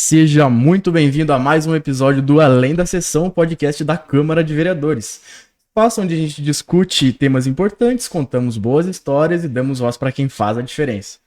Seja muito bem-vindo a mais um episódio do Além da Sessão, podcast da Câmara de Vereadores. Espaço onde a gente discute temas importantes, contamos boas histórias e damos voz para quem faz a diferença.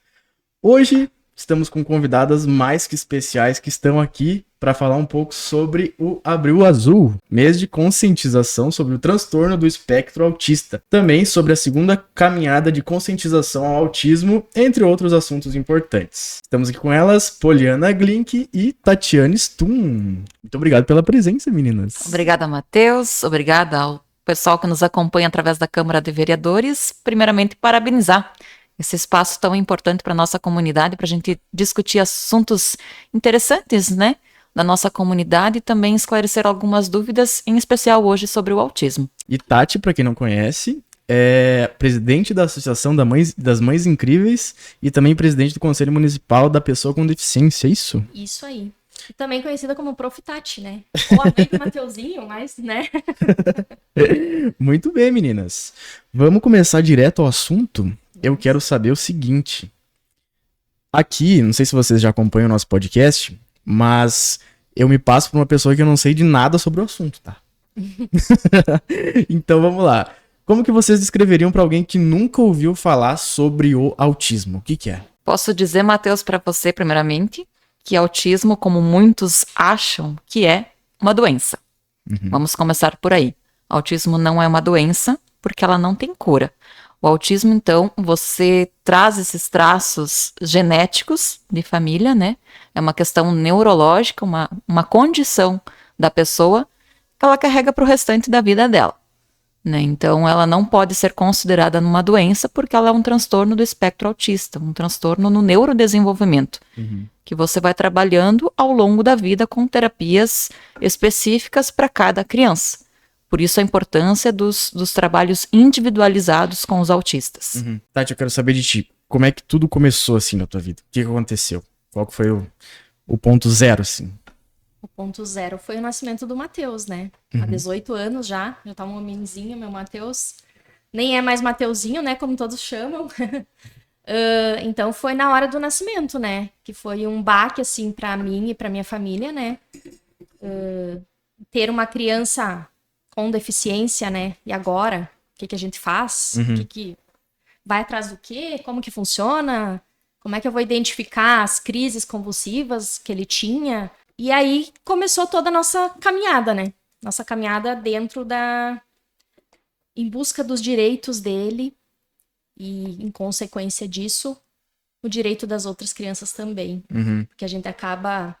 Hoje estamos com convidadas mais que especiais que estão aqui para falar um pouco sobre o Abril Azul, mês de conscientização sobre o transtorno do espectro autista. Também sobre a segunda caminhada de conscientização ao autismo, entre outros assuntos importantes. Estamos aqui com elas, Poliana Glink e Tatiane Stum. Muito obrigado pela presença, meninas. Obrigada, Matheus. Obrigada ao pessoal que nos acompanha através da Câmara de Vereadores. Primeiramente, parabenizar esse espaço tão importante para a nossa comunidade, para a gente discutir assuntos interessantes, né, da nossa comunidade e também esclarecer algumas dúvidas, em especial hoje sobre o autismo. E Tati, para quem não conhece, é presidente da Associação das Mães Incríveis e também presidente do Conselho Municipal da Pessoa com Deficiência, é isso? Isso aí. Também conhecida como Prof. Tati, né? Ou a mãe do Mateuzinho, mas, né? Muito bem, meninas. Vamos começar direto ao assunto. Eu quero saber o seguinte. Aqui, não sei se vocês já acompanham o nosso podcast, mas eu me passo por uma pessoa que eu não sei de nada sobre o assunto, tá? Então vamos lá. Como que vocês descreveriam para alguém que nunca ouviu falar sobre o autismo? O que é? Posso dizer, Matheus, para você, primeiramente, que autismo, como muitos acham que é uma doença. Vamos começar por aí. Autismo não é uma doença porque ela não tem cura. O autismo, então, você traz esses traços genéticos de família, né? É uma questão neurológica, uma condição da pessoa que ela carrega para o restante da vida dela, né? Então, ela não pode ser considerada numa doença porque ela é um transtorno do espectro autista, um transtorno no neurodesenvolvimento, que você vai trabalhando ao longo da vida com terapias específicas para cada criança. Por isso a importância dos trabalhos individualizados com os autistas. Tati, eu quero saber de ti. Como é que tudo começou assim na tua vida? O que aconteceu? Qual que foi o ponto zero, assim? O ponto zero foi o nascimento do Matheus, né? Há 18 anos já tá um homenzinho, meu Matheus. Nem é mais Mateuzinho, né? Como todos chamam. Então foi na hora do nascimento, né? Que foi um baque, assim, pra mim e pra minha família, né? Ter uma criança com deficiência, né? E agora? O que a gente faz? Que vai atrás do quê? Como que funciona? Como é que eu vou identificar as crises convulsivas que ele tinha? E aí começou toda a nossa caminhada, né? Nossa caminhada em busca dos direitos dele e, em consequência disso, o direito das outras crianças também. Porque a gente acaba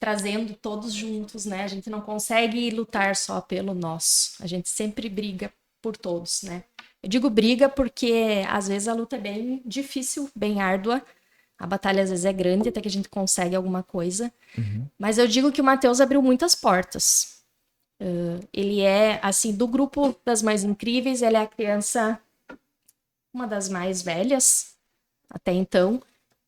trazendo todos juntos, né? A gente não consegue lutar só pelo nosso. A gente sempre briga por todos, né? Eu digo briga porque, às vezes, a luta é bem difícil, bem árdua. A batalha, às vezes, é grande até que a gente consegue alguma coisa. Mas eu digo que o Matheus abriu muitas portas. Ele é, assim, do grupo das mais incríveis, ele é a criança, uma das mais velhas, até então.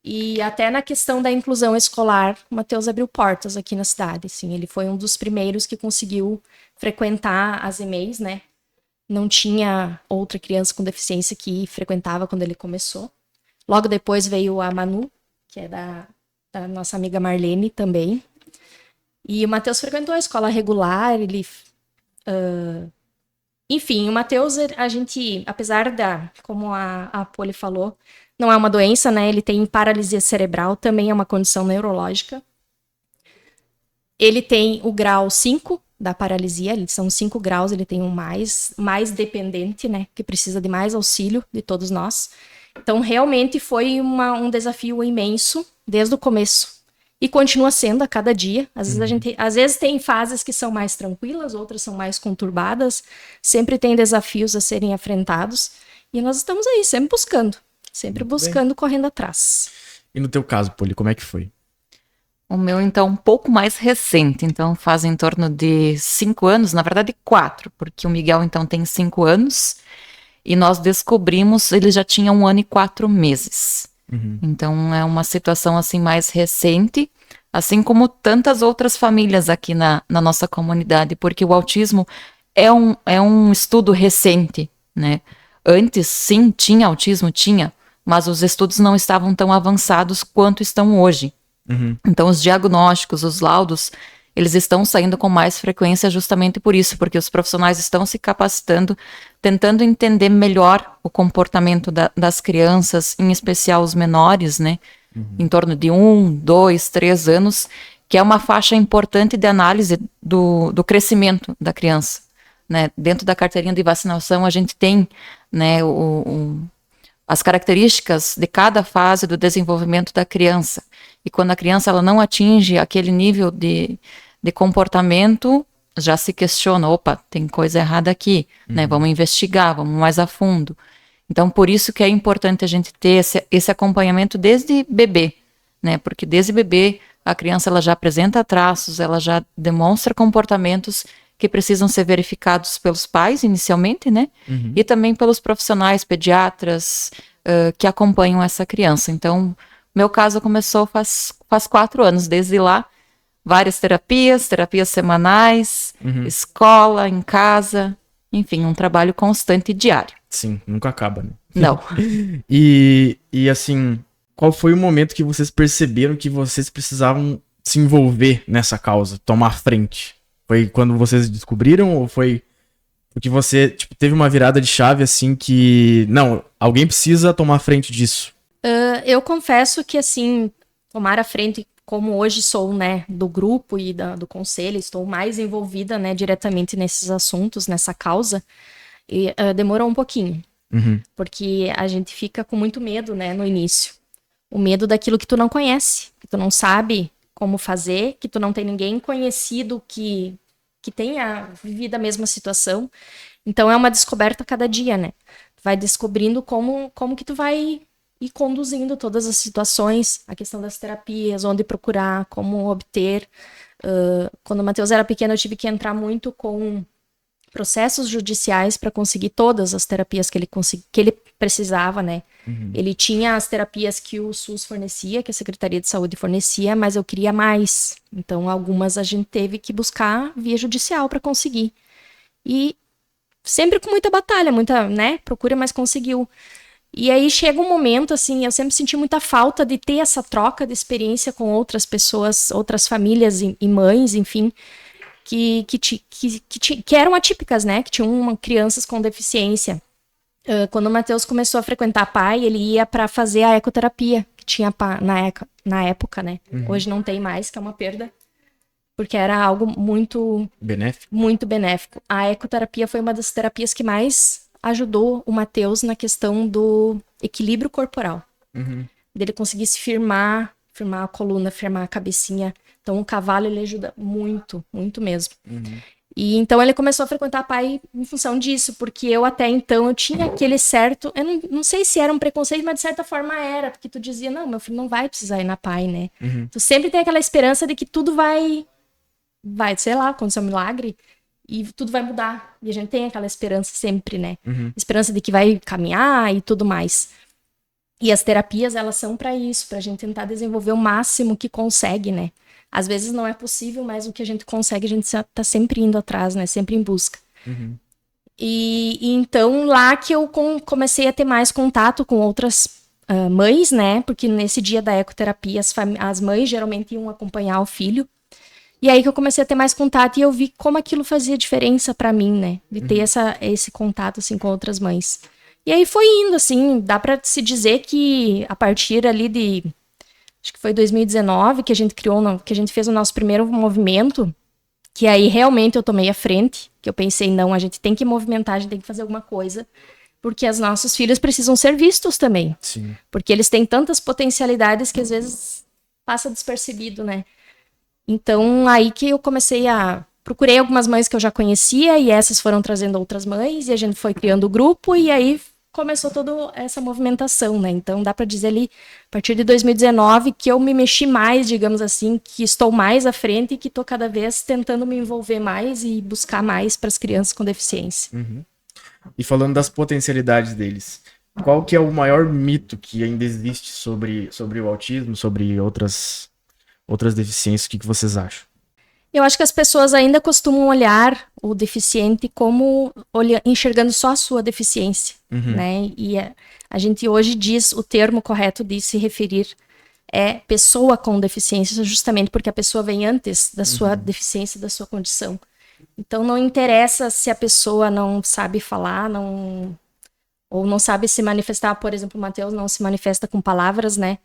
E até na questão da inclusão escolar, o Matheus abriu portas aqui na cidade, assim. Ele foi um dos primeiros que conseguiu frequentar as EMEIs, né? Não tinha outra criança com deficiência que frequentava quando ele começou. Logo depois veio a Manu, que é da nossa amiga Marlene também. E o Matheus frequentou a escola regular, ele... Enfim, o Matheus, a gente, apesar como a Poli falou, não é uma doença, né? Ele tem paralisia cerebral, também é uma condição neurológica. Ele tem o grau 5 da paralisia, são 5 graus, ele tem um mais dependente, né? Que precisa de mais auxílio de todos nós. Então, realmente foi um desafio imenso desde o começo. E continua sendo a cada dia. Às vezes tem fases que são mais tranquilas, outras são mais conturbadas. Sempre tem desafios a serem enfrentados. E nós estamos aí, sempre buscando. Sempre buscando, correndo atrás. E no teu caso, Poli, como é que foi? O meu, então, um pouco mais recente. Então, faz em torno de 5 anos, na verdade 4, porque o Miguel, então, tem 5 anos. E nós descobrimos, ele já tinha 1 ano e 4 meses. Então, é uma situação, assim, mais recente. Assim como tantas outras famílias aqui na nossa comunidade. Porque o autismo é um estudo recente, né? Antes, sim, tinha autismo, tinha. Mas os estudos não estavam tão avançados quanto estão hoje. Então, os diagnósticos, os laudos, eles estão saindo com mais frequência justamente por isso, porque os profissionais estão se capacitando, tentando entender melhor o comportamento das crianças, em especial os menores, né? Em torno de 1, 2, 3 anos, que é uma faixa importante de análise do crescimento da criança, né? Dentro da carteirinha de vacinação, a gente tem, né, as características de cada fase do desenvolvimento da criança. E quando a criança ela não atinge aquele nível de comportamento, já se questiona, opa, tem coisa errada aqui, né? Vamos investigar, vamos mais a fundo. Então, por isso que é importante a gente ter esse acompanhamento desde bebê, né? Porque desde bebê, a criança ela já apresenta traços, ela já demonstra comportamentos que precisam ser verificados pelos pais, inicialmente, né? E também pelos profissionais, pediatras, que acompanham essa criança. Então, meu caso começou faz 4 anos. Desde lá, várias terapias semanais, escola, em casa, enfim, um trabalho constante e diário. Sim, nunca acaba, né? Não. E assim, qual foi o momento que vocês perceberam que vocês precisavam se envolver nessa causa, tomar frente? Foi quando vocês descobriram ou foi porque você, tipo, teve uma virada de chave assim que, não, alguém precisa tomar frente disso? Eu confesso que, assim, tomar a frente, como hoje sou, né, do grupo e do conselho, estou mais envolvida, né, diretamente nesses assuntos, nessa causa, e demorou um pouquinho, porque a gente fica com muito medo, né, no início. O medo daquilo que tu não conhece, que tu não sabe como fazer, que tu não tem ninguém conhecido que tenha vivido a mesma situação. Então é uma descoberta a cada dia, né? Tu vai descobrindo como que tu vai ir conduzindo todas as situações, a questão das terapias, onde procurar, como obter. Quando o Matheus era pequeno, eu tive que entrar muito com processos judiciais para conseguir todas as terapias que ele precisava, né? Ele tinha as terapias que o SUS fornecia, que a Secretaria de Saúde fornecia, mas eu queria mais. Então, algumas a gente teve que buscar via judicial para conseguir. E sempre com muita batalha, muita, né, procura, mas conseguiu. E aí chega um momento, assim, eu sempre senti muita falta de ter essa troca de experiência com outras pessoas, outras famílias e mães, enfim, que eram atípicas, né, que tinham crianças com deficiência. Quando o Matheus começou a frequentar pai, ele ia para fazer a ecoterapia, que tinha na época, né? Hoje não tem mais, que é uma perda, porque era algo muito benéfico. A ecoterapia foi uma das terapias que mais ajudou o Matheus na questão do equilíbrio corporal. Dele conseguir se firmar a coluna, firmar a cabecinha. Então o cavalo ele ajuda muito, muito mesmo. E então ele começou a frequentar pai em função disso, porque eu até então eu tinha aquele certo, eu não sei se era um preconceito, mas de certa forma era, porque tu dizia, não, meu filho não vai precisar ir na pai, né? Tu sempre tem aquela esperança de que tudo vai, sei lá, acontecer um milagre e tudo vai mudar. E a gente tem aquela esperança sempre, né? Esperança de que vai caminhar e tudo mais. E as terapias, elas são para isso, pra gente tentar desenvolver o máximo que consegue, né? Às vezes não é possível, mas o que a gente consegue, a gente tá sempre indo atrás, né? Sempre em busca. E então, lá que eu comecei a ter mais contato com outras mães, né? Porque nesse dia da ecoterapia, as mães geralmente iam acompanhar o filho. E aí que eu comecei a ter mais contato e eu vi como aquilo fazia diferença pra mim, né? De ter esse contato, assim, com outras mães. E aí foi indo, assim, dá pra se dizer que a partir ali de... Acho que foi 2019 que a gente fez o nosso primeiro movimento, que aí realmente eu tomei a frente, que eu pensei, não, a gente tem que movimentar, a gente tem que fazer alguma coisa, porque os nossos filhos precisam ser vistos também. Sim. Porque eles têm tantas potencialidades que às vezes passa despercebido, né? Então, aí que eu procurei algumas mães que eu já conhecia, e essas foram trazendo outras mães, e a gente foi criando o grupo, e aí começou toda essa movimentação, né? Então dá para dizer ali, a partir de 2019, que eu me mexi mais, digamos assim, que estou mais à frente e que estou cada vez tentando me envolver mais e buscar mais para as crianças com deficiência. E falando das potencialidades deles, qual que é o maior mito que ainda existe sobre o autismo, sobre outras deficiências? O que vocês acham? Eu acho que as pessoas ainda costumam olhar o deficiente como enxergando só a sua deficiência, né? E a gente hoje diz, o termo correto de se referir é pessoa com deficiência, justamente porque a pessoa vem antes da sua deficiência, da sua condição. Então, não interessa se a pessoa não sabe falar, ou não sabe se manifestar. Por exemplo, o Matheus não se manifesta com palavras, né?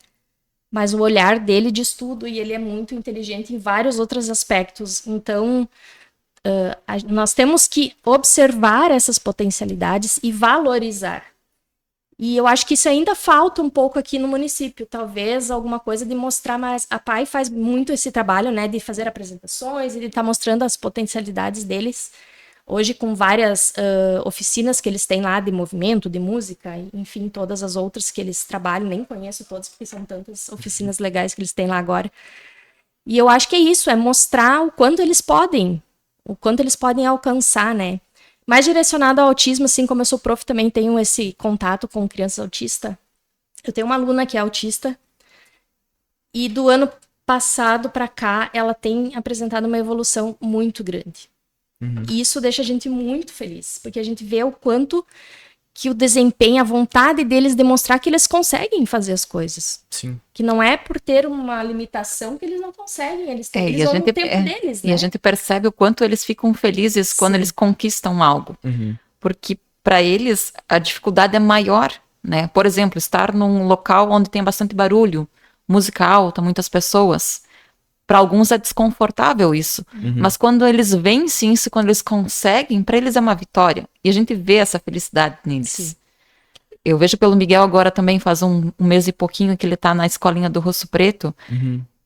Mas o olhar dele diz tudo, e ele é muito inteligente em vários outros aspectos. Então, nós temos que observar essas potencialidades e valorizar. E eu acho que isso ainda falta um pouco aqui no município, talvez alguma coisa de mostrar mais. A PAI faz muito esse trabalho, né, de fazer apresentações e de estar mostrando as potencialidades deles. Hoje, com várias oficinas que eles têm lá de movimento, de música, enfim, todas as outras que eles trabalham, nem conheço todas, porque são tantas oficinas legais que eles têm lá agora. E eu acho que é isso, é mostrar o quanto eles podem alcançar, né? Mais direcionado ao autismo, assim como eu sou prof, também tenho esse contato com crianças autistas. Eu tenho uma aluna que é autista e do ano passado para cá ela tem apresentado uma evolução muito grande. E isso deixa a gente muito feliz, porque a gente vê o quanto que o desempenho, a vontade deles demonstrar que eles conseguem fazer as coisas. Sim. Que não é por ter uma limitação que eles não conseguem, eles vão no tempo deles, né? E a gente percebe o quanto eles ficam felizes quando eles conquistam algo. Porque para eles a dificuldade é maior, né? Por exemplo, estar num local onde tem bastante barulho, música alta, muitas pessoas. Para alguns é desconfortável isso. Mas quando eles vencem isso, quando eles conseguem, para eles é uma vitória. E a gente vê essa felicidade neles. Sim. Eu vejo pelo Miguel agora também, faz um mês e pouquinho que ele tá na escolinha do Rosso Preto.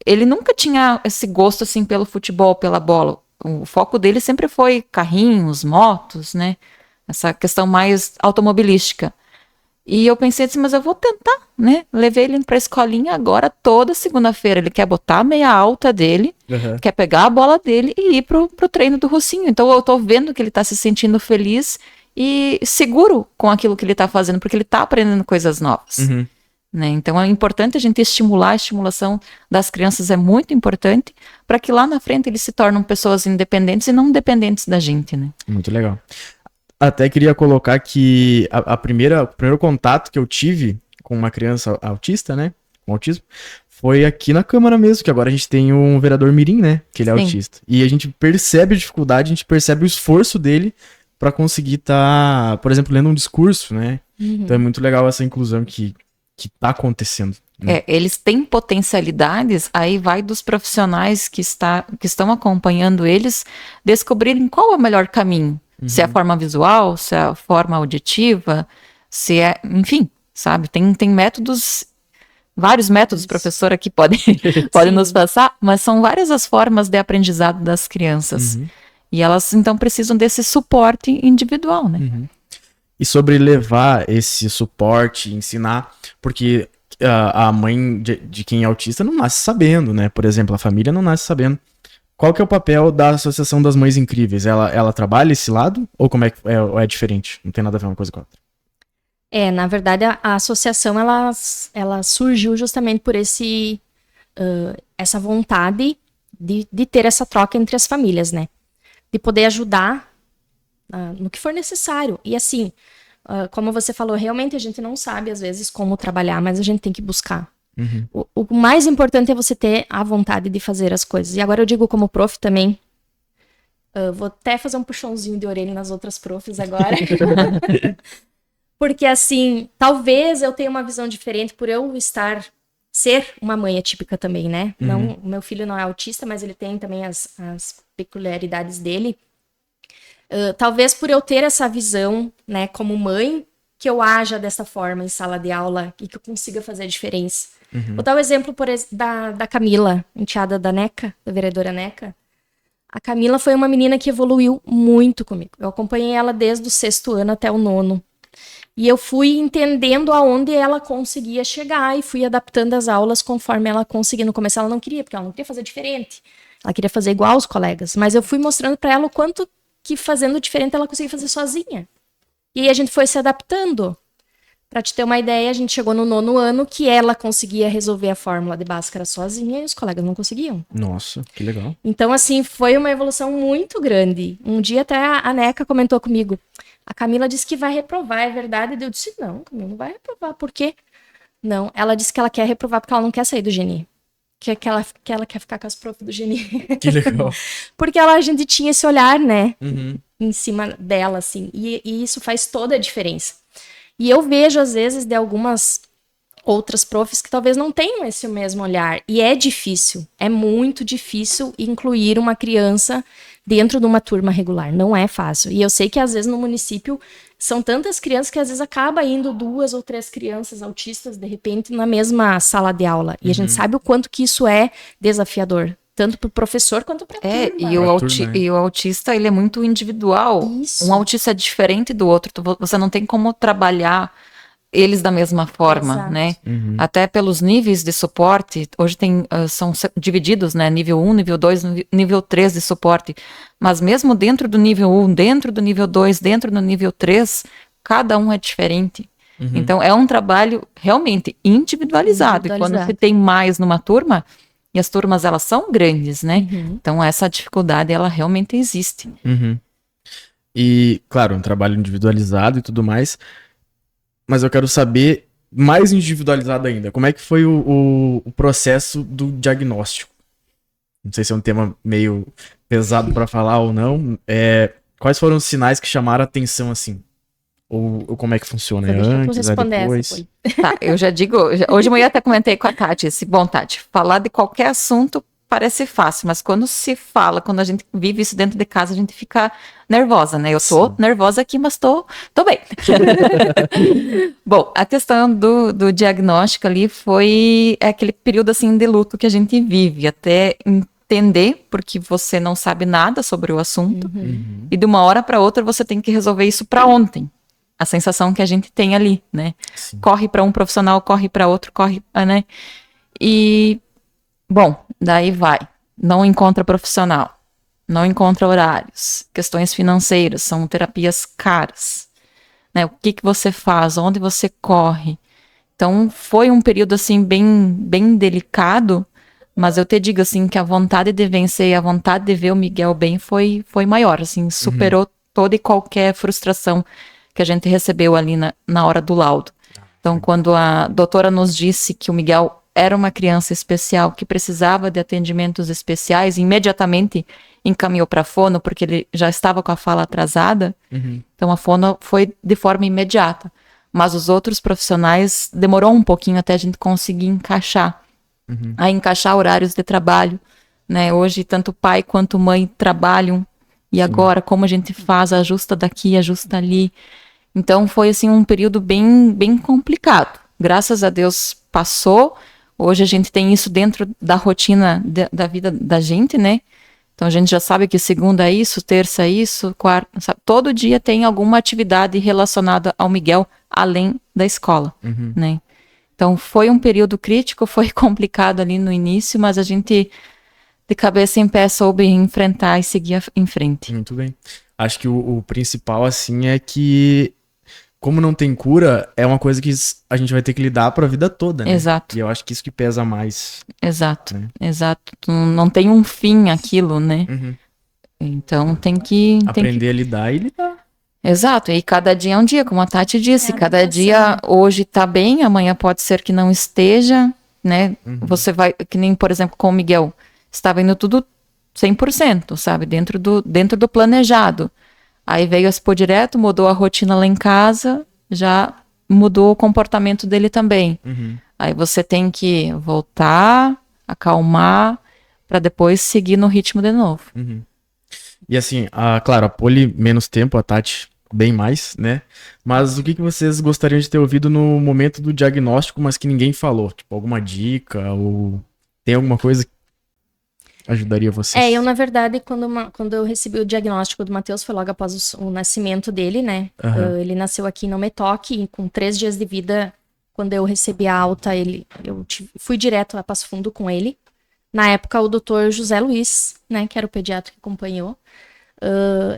Ele nunca tinha esse gosto assim pelo futebol, pela bola. O foco dele sempre foi carrinhos, motos, né? Essa questão mais automobilística. E eu pensei assim, mas eu vou tentar, né? Levei ele pra escolinha agora toda segunda-feira. Ele quer botar a meia alta dele, quer pegar a bola dele e ir pro treino do Rocinho. Então eu tô vendo que ele tá se sentindo feliz e seguro com aquilo que ele tá fazendo, porque ele tá aprendendo coisas novas. Né? Então é importante a gente estimular, a estimulação das crianças é muito importante para que lá na frente eles se tornem pessoas independentes e não dependentes da gente, né? Muito legal. Até queria colocar que o primeiro contato que eu tive com uma criança autista, né, com autismo, foi aqui na Câmara mesmo, que agora a gente tem um vereador mirim, né, que ele é autista. E a gente percebe a dificuldade, a gente percebe o esforço dele para conseguir estar, por exemplo, lendo um discurso, né. Então é muito legal essa inclusão que tá acontecendo. Né? Eles têm potencialidades, aí vai dos profissionais que estão acompanhando eles descobrirem qual é o melhor caminho. Se é a forma visual, se é a forma auditiva, se é... Enfim, sabe? Tem métodos... Vários métodos, professor, aqui pode nos passar, mas são várias as formas de aprendizado das crianças. E elas, então, precisam desse suporte individual, né? E sobre levar esse suporte, ensinar, porque a mãe de quem é autista não nasce sabendo, né? Por exemplo, a família não nasce sabendo. Qual que é o papel da Associação das Mães Incríveis? Ela trabalha esse lado? Ou como é diferente? Não tem nada a ver uma coisa com a outra? Na verdade, a associação, ela surgiu justamente por essa vontade de ter essa troca entre as famílias, né? De poder ajudar no que for necessário. E assim, como você falou, realmente a gente não sabe, às vezes, como trabalhar, mas a gente tem que buscar. O mais importante é você ter a vontade de fazer as coisas. E agora eu digo como prof também, vou até fazer um puxãozinho de orelha nas outras profs agora. Porque assim, talvez eu tenha uma visão diferente por eu ser uma mãe atípica também, né? Não, o meu filho não é autista, mas ele tem também as peculiaridades dele. Talvez por eu ter essa visão, né, como mãe, que eu haja dessa forma em sala de aula e que eu consiga fazer a diferença. Vou dar o exemplo da Camila, enteada da Neca, da vereadora Neca. A Camila foi uma menina que evoluiu muito comigo. Eu acompanhei ela desde o 6º ano até o 9º. E eu fui entendendo aonde ela conseguia chegar e fui adaptando as aulas conforme ela conseguia. No começo ela não queria, porque ela não queria fazer diferente. Ela queria fazer igual aos colegas. Mas eu fui mostrando para ela o quanto que fazendo diferente ela conseguia fazer sozinha. E aí a gente foi se adaptando. Pra te ter uma ideia, a gente chegou no 9º ano que ela conseguia resolver a fórmula de Bhaskara sozinha e os colegas não conseguiam. Nossa, que legal. Então, assim, foi uma evolução muito grande. Um dia até a Neca comentou comigo, a Camila disse que vai reprovar, é verdade? Eu disse, não, Camila não vai reprovar. Por quê? Não, ela disse que ela quer reprovar porque ela não quer sair do Geni. Que ela quer ficar com as profs do Geni. Que legal. Porque a gente tinha esse olhar, né? Uhum. Em cima dela, assim. E isso faz toda a diferença. E eu vejo, às vezes, de algumas outras profs que talvez não tenham esse mesmo olhar. E é difícil. É muito difícil incluir uma criança dentro de uma turma regular. Não é fácil. E eu sei que, às vezes, no município, são tantas crianças que, às vezes, acaba indo 2 ou 3 crianças autistas, de repente, na mesma sala de aula. E a gente sabe o quanto que isso é desafiador. Tanto para o professor quanto para a turma. E o autista, ele é muito individual. Isso. Um autista é diferente do outro. Você não tem como trabalhar eles da mesma forma, Exato. né? Até pelos níveis de suporte, hoje são divididos, né? Nível 1, nível 2, nível 3 de suporte. Mas mesmo dentro do nível 1, dentro do nível 2, dentro do nível 3, cada um é diferente. Então, é um trabalho realmente individualizado. E quando você tem mais numa turma, e as turmas, elas são grandes, né? Então, essa dificuldade, ela realmente existe. E, claro, um trabalho individualizado e tudo mais. Mas eu quero saber, mais individualizado ainda, como é que foi o processo do diagnóstico? Não sei se é um tema meio pesado para falar ou não. Quais foram os sinais que chamaram a atenção, assim? Ou como é que funciona? É antes, é depois? Tá, eu já digo, hoje de manhã até comentei com a Tati, bom, Tati, falar de qualquer assunto parece fácil, mas quando se fala, quando a gente vive isso dentro de casa, a gente fica nervosa, né? Eu tô nervosa aqui, mas tô bem. Bom, a questão do diagnóstico ali foi aquele período, assim, de luto que a gente vive, até entender, porque você não sabe nada sobre o assunto, e de uma hora para outra você tem que resolver isso para ontem. A sensação que a gente tem ali, né? Sim. Corre para um profissional, corre para outro, né? E, bom, daí vai. Não encontra profissional, não encontra horários, questões financeiras, são terapias caras, né? O que você faz, onde você corre. Então, foi um período, assim, bem delicado, mas eu te digo, assim, que a vontade de vencer e a vontade de ver o Miguel bem foi maior, assim, superou toda e qualquer frustração que a gente recebeu ali na hora do laudo. Então, quando a doutora nos disse que o Miguel era uma criança especial, que precisava de atendimentos especiais, imediatamente encaminhou para a fono, porque ele já estava com a fala atrasada. Então, a fono foi de forma imediata. Mas os outros profissionais demorou um pouquinho até a gente conseguir encaixar horários de trabalho, né? Hoje, tanto pai quanto mãe trabalham. E agora, como a gente faz, ajusta daqui, ajusta ali. Então, foi, assim, um período bem complicado. Graças a Deus, passou. Hoje, a gente tem isso dentro da rotina da vida da gente, né? Então, a gente já sabe que segunda é isso, terça é isso, quarta... Sabe? Todo dia tem alguma atividade relacionada ao Miguel, além da escola, né? Então, foi um período crítico, foi complicado ali no início, mas a gente, de cabeça em pé, soube enfrentar e seguir em frente. Muito bem. Acho que o principal, assim, é que, como não tem cura, é uma coisa que a gente vai ter que lidar para a vida toda, né? Exato. E eu acho que isso que pesa mais. Exato, né? Exato. Não tem um fim aquilo, né? Então, tem que... Aprender a lidar e lidar. Exato, e cada dia é um dia, como a Tati disse, cada dia hoje tá bem, amanhã pode ser que não esteja, né? Você vai, que nem, por exemplo, com o Miguel, estava indo tudo 100%, sabe? Dentro do planejado. Aí veio a Expo Direto, mudou a rotina lá em casa, já mudou o comportamento dele também. Aí você tem que voltar, acalmar, para depois seguir no ritmo de novo. E assim, claro, a Poli menos tempo, a Tati bem mais, né? Mas o que vocês gostariam de ter ouvido no momento do diagnóstico, mas que ninguém falou? Tipo, alguma dica ou tem alguma coisa que ajudaria vocês? Eu, na verdade, quando eu recebi o diagnóstico do Matheus, foi logo após o nascimento dele, né? Ele nasceu aqui no Metoque e com 3 dias de vida, quando eu recebi a alta, fui direto a Passo Fundo com ele. Na época, o doutor José Luiz, né, que era o pediatra que acompanhou,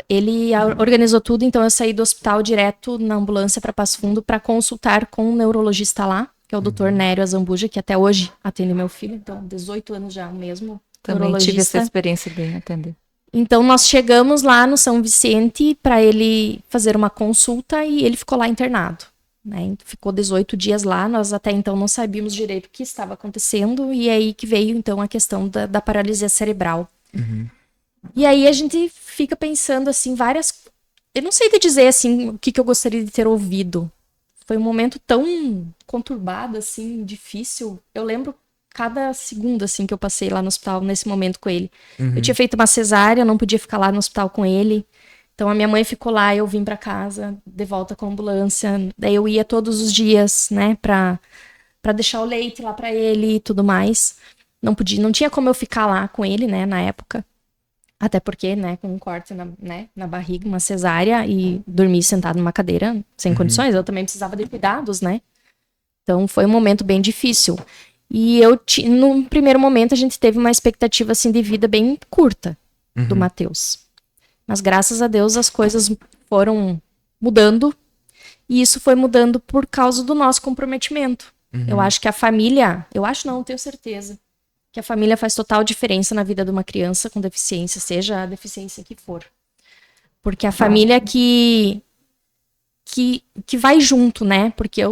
ele organizou tudo, então eu saí do hospital direto na ambulância para Passo Fundo para consultar com um neurologista lá, que é o doutor Nério Azambuja, que até hoje atende meu filho, então 18 anos já mesmo. Também tive essa experiência de atender. Então nós chegamos lá no São Vicente para ele fazer uma consulta e ele ficou lá internado. né? Ficou 18 dias lá, nós até então não sabíamos direito o que estava acontecendo, e aí que veio, então, a questão da paralisia cerebral. E aí a gente fica pensando, assim, eu não sei te dizer, assim, o que eu gostaria de ter ouvido. Foi um momento tão conturbado, assim, difícil. Eu lembro cada segundo, assim, que eu passei lá no hospital, nesse momento com ele. Eu tinha feito uma cesárea, eu não podia ficar lá no hospital com ele. Então, a minha mãe ficou lá, eu vim pra casa, de volta com a ambulância. Daí eu ia todos os dias, né, pra deixar o leite lá pra ele e tudo mais. Não tinha como eu ficar lá com ele, né, na época. Até porque, né, com um corte na barriga, uma cesárea, e dormir sentado numa cadeira sem condições, eu também precisava de cuidados, né? Então, foi um momento bem difícil. E no primeiro momento, a gente teve uma expectativa, assim, de vida bem curta do Matheus. Mas, graças a Deus, as coisas foram mudando. E isso foi mudando por causa do nosso comprometimento. Eu acho que a família... Eu acho não, tenho certeza. Que a família faz total diferença na vida de uma criança com deficiência, seja a deficiência que for. Porque a família que vai junto, né? Porque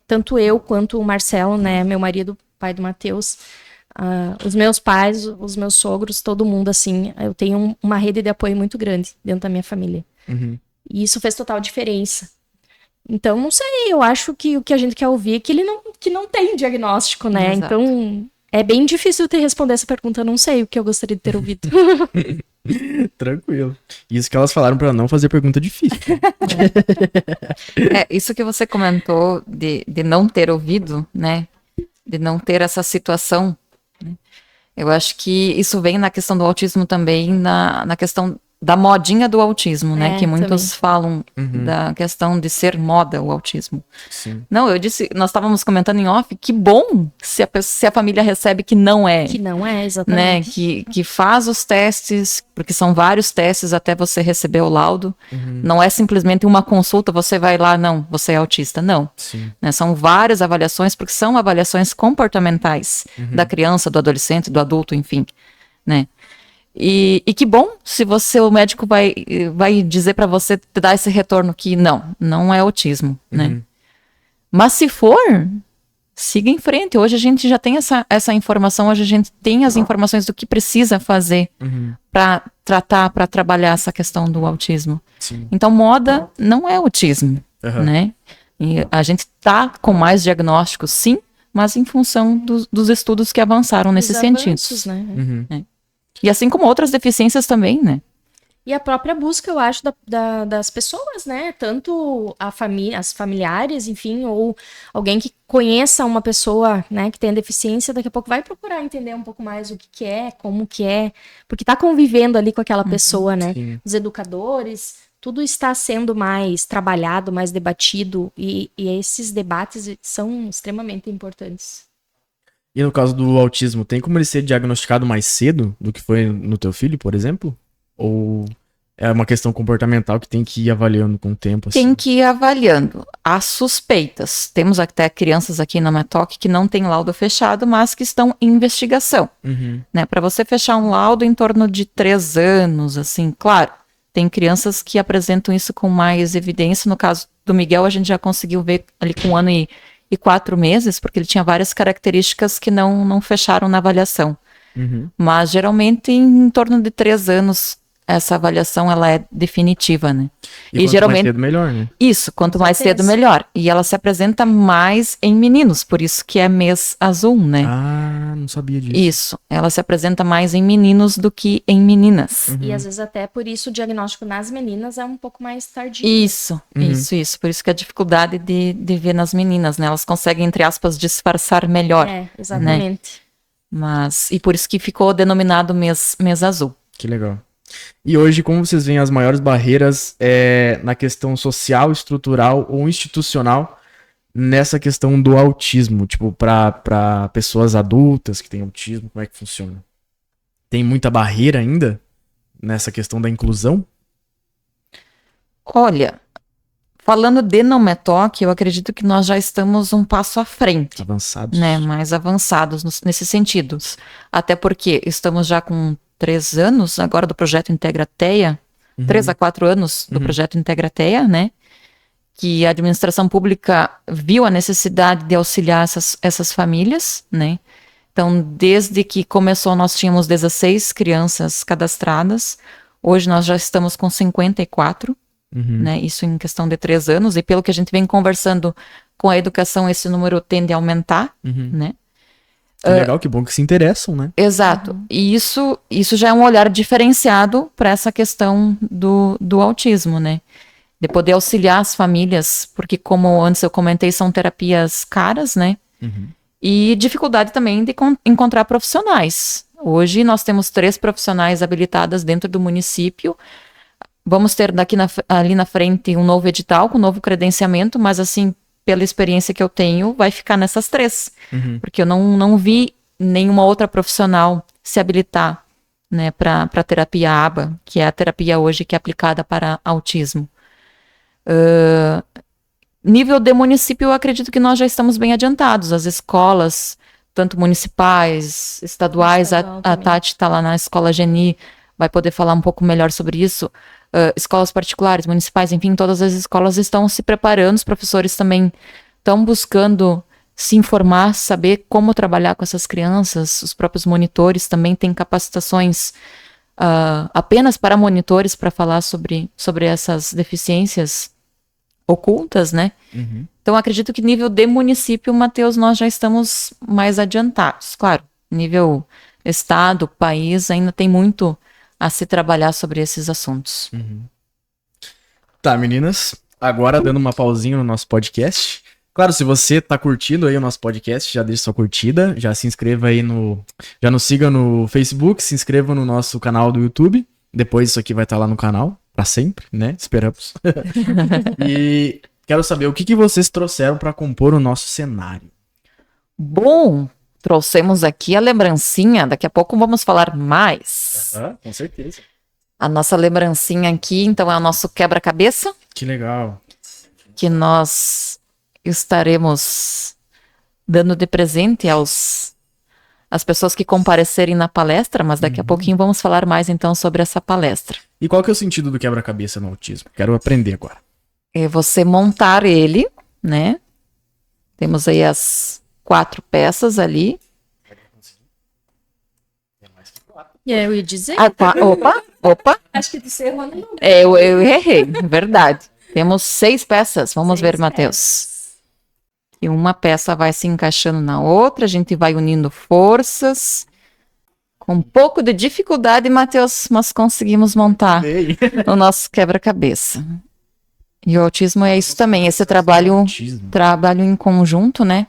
tanto eu quanto o Marcelo, né, meu marido, pai do Matheus, os meus pais, os meus sogros, todo mundo, assim, eu tenho uma rede de apoio muito grande dentro da minha família. E isso fez total diferença. Então, não sei, eu acho que o que a gente quer ouvir é que ele não tem diagnóstico, né? Exato. Então... É bem difícil te responder essa pergunta, eu não sei o que eu gostaria de ter ouvido. Tranquilo. Isso que elas falaram pra não fazer pergunta difícil. Isso que você comentou de não ter ouvido, né? De não ter essa situação, né? Eu acho que isso vem na questão do autismo também, na questão da modinha do autismo, né? Que muitos falam da questão de ser moda o autismo. Sim. Não, nós estávamos comentando em off, que bom se a família recebe que não é. Que não é, Né? exatamente. Que faz os testes, porque são vários testes até você receber o laudo. Não é simplesmente uma consulta, você vai lá, não, você é autista. Não. Né? São várias avaliações, porque são avaliações comportamentais da criança, do adolescente, do adulto, enfim, né? E que bom se o médico vai dizer para você, te dar esse retorno que não é autismo, né? Mas se for, siga em frente. Hoje a gente já tem essa informação, hoje a gente tem as informações do que precisa fazer para tratar, para trabalhar essa questão do autismo. Sim. Então, moda não é autismo, né? E a gente tá com mais diagnósticos, sim, mas em função dos estudos que avançaram nesse sentido. Né? E assim como outras deficiências também, né? E a própria busca, eu acho, das pessoas, né? Tanto as familiares, enfim, ou alguém que conheça uma pessoa, né, que tem deficiência, daqui a pouco vai procurar entender um pouco mais o que é, como que é, porque tá convivendo ali com aquela pessoa, né? Sim. Os educadores, tudo está sendo mais trabalhado, mais debatido, e esses debates são extremamente importantes. E no caso do autismo, tem como ele ser diagnosticado mais cedo do que foi no teu filho, por exemplo? Ou é uma questão comportamental que tem que ir avaliando com o tempo? Assim? Tem que ir avaliando. Há suspeitas. Temos até crianças aqui na Metoc que não têm laudo fechado, mas que estão em investigação. Né? Para você fechar um laudo em torno de 3 anos, assim, claro, tem crianças que apresentam isso com mais evidência. No caso do Miguel, a gente já conseguiu ver ali com 1 ano e 4 meses, porque ele tinha várias características que não fecharam na avaliação. Mas, geralmente, em torno de 3 anos, essa avaliação ela é definitiva, né? E quanto geralmente, mais cedo, melhor, né? Isso, quanto mais cedo, melhor. E ela se apresenta mais em meninos, por isso que é mês azul, né? Ah, não sabia disso. Isso, ela se apresenta mais em meninos do que em meninas. E às vezes até por isso o diagnóstico nas meninas é um pouco mais tardio. Isso. Por isso que a dificuldade de ver nas meninas, né? Elas conseguem, entre aspas, disfarçar melhor. Exatamente. Né? E por isso que ficou denominado mês azul. Que legal. E hoje, como vocês veem as maiores barreiras na questão social, estrutural ou institucional nessa questão do autismo? Tipo, para pessoas adultas que têm autismo, como é que funciona? Tem muita barreira ainda nessa questão da inclusão? Olha, falando de não Metoc, eu acredito que nós já estamos um passo à frente. Avançados. Né, mais avançados nesses sentidos. Até porque estamos já com 3 anos agora do projeto Integrateia, 3 a 4 anos do projeto Integrateia, né? que a administração pública viu a necessidade de auxiliar essas famílias, né? Então, desde que começou, nós tínhamos 16 crianças cadastradas. Hoje nós já estamos com 54, né? Isso em questão de 3 anos. E pelo que a gente vem conversando com a educação, esse número tende a aumentar, né? Que legal, que bom que se interessam, né? Exato. E isso já é um olhar diferenciado para essa questão do autismo, né? De poder auxiliar as famílias, porque como antes eu comentei, são terapias caras, né? E dificuldade também de encontrar profissionais. Hoje nós temos 3 profissionais habilitadas dentro do município. Vamos ter ali na frente um novo edital com um novo credenciamento, mas assim, pela experiência que eu tenho, vai ficar nessas 3. Porque eu não vi nenhuma outra profissional se habilitar, né, para terapia ABA, que é a terapia hoje que é aplicada para autismo. Nível de município, eu acredito que nós já estamos bem adiantados. As escolas, tanto municipais, estaduais, a Tati está lá na Escola Geni, vai poder falar um pouco melhor sobre isso. Escolas particulares, municipais, enfim, todas as escolas estão se preparando, os professores também estão buscando se informar, saber como trabalhar com essas crianças. Os próprios monitores também têm capacitações apenas para monitores para falar sobre essas deficiências ocultas, né? Então, acredito que nível de município, Matheus, nós já estamos mais adiantados. Claro, nível estado, país, ainda tem muito a se trabalhar sobre esses assuntos. Tá, meninas, agora dando uma pausinha no nosso podcast. Claro, se você tá curtindo aí o nosso podcast, já deixa sua curtida, já se inscreva aí já nos siga no Facebook, se inscreva no nosso canal do YouTube. Depois isso aqui vai estar lá no canal, pra sempre, né? Esperamos. E quero saber o que vocês trouxeram pra compor o nosso cenário. Bom, trouxemos aqui a lembrancinha, daqui a pouco vamos falar mais. Com certeza. A nossa lembrancinha aqui, então, é o nosso quebra-cabeça. Que legal. Que nós estaremos dando de presente às pessoas que comparecerem na palestra, mas daqui a pouquinho vamos falar mais, então, sobre essa palestra. E qual que é o sentido do quebra-cabeça no autismo? Quero aprender agora. É você montar ele, né? Temos aí as 4 peças ali. Eu ia dizer. Opa. Acho que você errou não. Eu errei, verdade. Temos 6 peças. Vamos ver, Matheus. E uma peça vai se encaixando na outra, a gente vai unindo forças. Com um pouco de dificuldade, Matheus, mas conseguimos montar o nosso quebra-cabeça. E o autismo é isso também, esse trabalho em conjunto, né?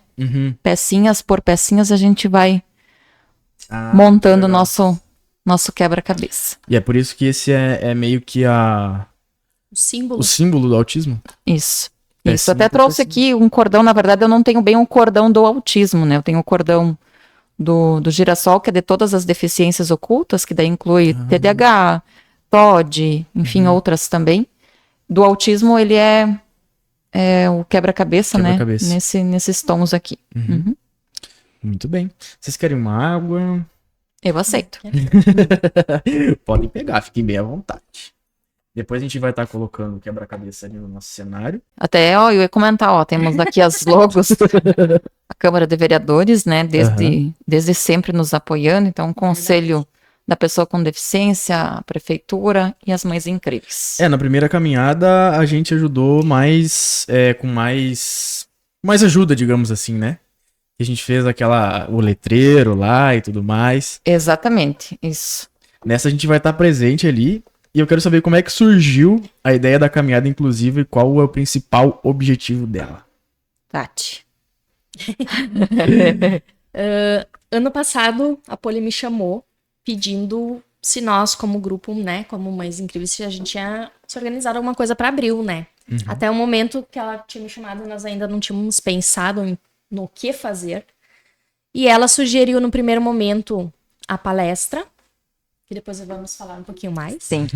Pecinhas por pecinhas, a gente vai montando o nosso quebra-cabeça. E é por isso que esse é meio que o símbolo do autismo? Isso. Isso, até trouxe aqui um cordão, na verdade eu não tenho bem um cordão do autismo, né? Eu tenho o cordão do girassol, que é de todas as deficiências ocultas, que daí inclui TDAH, TOD, enfim, outras também. Do autismo, ele é o quebra-cabeça, né? Nesses tons aqui. Muito bem. Vocês querem uma água? Eu aceito. Podem pegar, fiquem bem à vontade. Depois a gente vai estar colocando o quebra-cabeça ali no nosso cenário. Até, eu ia comentar, temos aqui as logos da Câmara de Vereadores, né? Desde sempre nos apoiando. Então, o Conselho da Pessoa com Deficiência, a Prefeitura e as Mães Incríveis. Na primeira caminhada a gente ajudou com mais ajuda, digamos assim, né? A gente fez o letreiro lá e tudo mais. Exatamente, isso. Nessa a gente vai estar presente ali. E eu quero saber como é que surgiu a ideia da caminhada inclusiva e qual é o principal objetivo dela. Tati. Ano passado, a Poli me chamou pedindo se nós, como grupo, né, como Mães Incríveis, se a gente tinha se organizado alguma coisa para abril, né? Até o momento que ela tinha me chamado, nós ainda não tínhamos pensado no que fazer. E ela sugeriu no primeiro momento a palestra, que depois vamos falar um pouquinho mais. Sim.